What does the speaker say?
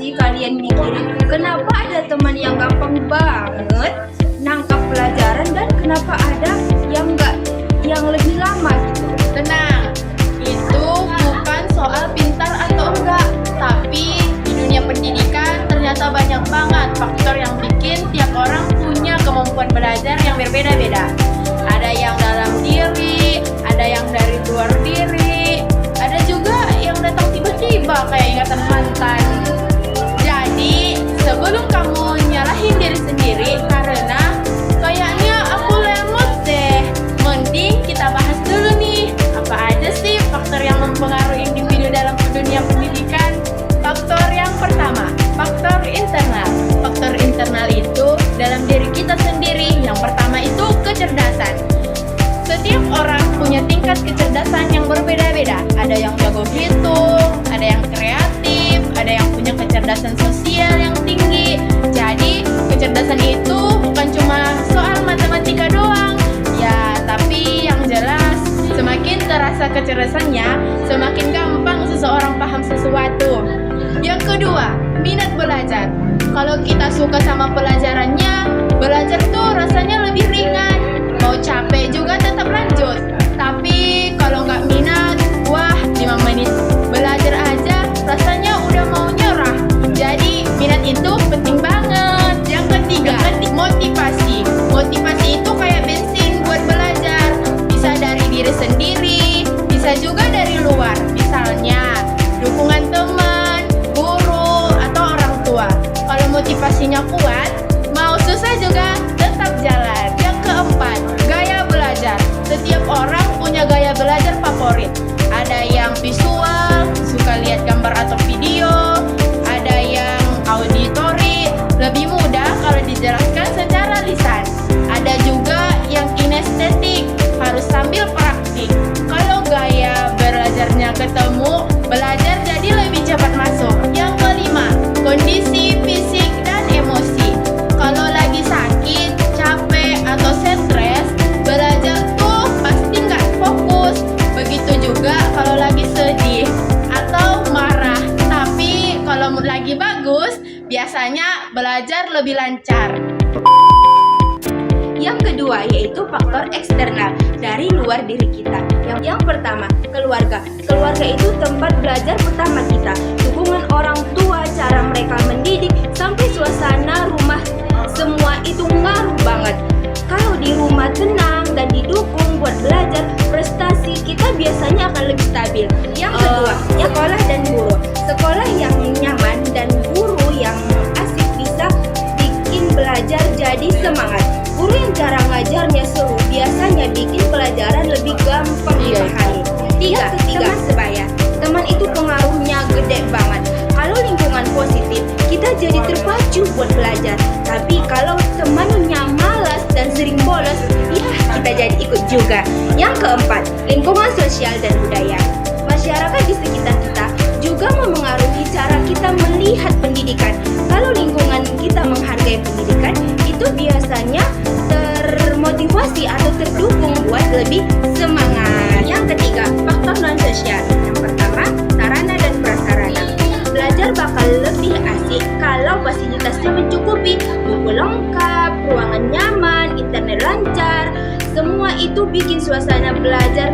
pasti kalian mikirin kenapa ada teman yang gampang banget nangkap pelajaran dan kenapa ada yang lebih lama gitu. Tenang, itu bukan soal pintar atau enggak, tapi di dunia pendidikan ternyata banyak banget faktor yang bikin tiap orang punya kemampuan belajar yang berbeda-beda. Ada yang dalam diri, ada yang dari luar diri, ada juga yang datang tiba-tiba kayak ingatan mantan. Jadi, sebelum kamu nyalahin diri sendiri karena kayaknya aku lemot deh, mending kita bahas dulu nih, apa aja sih faktor yang mempengaruhi individu dalam dunia pendidikan. Faktor yang pertama, faktor internal. Faktor internal itu dalam diri kita sendiri. Yang pertama itu kecerdasan. Setiap orang punya tingkat kecerdasan yang berbeda-beda. Ada yang jago hitung, ada yang kreatif, ada yang punya kecerdasan sosial yang tinggi. Jadi, kecerdasan itu bukan cuma soal matematika doang. Ya, tapi yang jelas, semakin terasa kecerdasannya, semakin gampang seseorang paham sesuatu. Yang kedua, minat belajar. Kalau kita suka sama pelajarannya, belajar tuh rasanya lebih ringan. Mau capek juga tetap lanjut. Tapi kalau nggak minat, wah 5 menit belajar aja rasanya udah mau nyerah. Jadi minat itu penting banget. Yang ketiga, motivasi. Motivasi itu kayak bensin buat belajar. Bisa dari diri sendiri, bisa juga dari luar. Misalnya dukungan teman, guru, atau orang tua. Kalau motivasinya kuat, mau susah juga tetap jalan. Yang keempat, gaya belajar. Setiap orang punya gaya belajar favorit. Ada yang visual, suka lihat gambar atau video. Ada yang auditory, lebih mudah kalau dijelaskan secara lisan. Ada juga yang kinestetik, harus sambil praktik. Kalau gaya belajarnya ketemu, belajar jadi lebih cepat masuk. Yang kelima, kondisi fisik dan emosi. Kalau lagi sakit, capek, atau stres, belajar tuh pasti nggak fokus. Begitu juga kalau lagi sedih atau marah. Tapi kalau mood lagi bagus, biasanya belajar lebih lancar. Yang kedua yaitu faktor eksternal dari luar diri kita. Yang pertama, keluarga. Keluarga itu tempat belajar pertama kita. Dukungan orang tua, cara mereka mendidik, sampai suasana rumah, semua itu ngaruh banget. Kalau di rumah tenang dan didukung buat belajar, prestasi kita biasanya akan lebih stabil. Yang kedua, sekolah dan guru. Sekolah yang nyaman dan guru yang asik bisa bikin belajar jadi semangat. Guru yang cara ngajarnya seru biasanya bikin pelajaran lebih gampang dipahami. Tiga, teman sebaya. Teman itu pengaruhnya gede banget. Kalau lingkungan positif, kita jadi terpacu buat belajar. Tapi kalau temannya malas dan sering bolos, ya kita jadi ikut juga. Yang keempat, lingkungan sosial dan budaya. Masyarakat di sekitar kita juga memengaruhi cara kita melihat pendidikan. Kalau lingkungan kita menghargai pendidikan, itu biasanya termotivasi atau terdukung buat lebih semangat. Yang ketiga, faktor non-sosial. Yang pertama, sarana dan prasarana. Belajar bakal lebih asik kalau fasilitasnya mencukupi, buku lengkap, ruangan nyaman, internet lancar. Semua itu bikin suasana belajar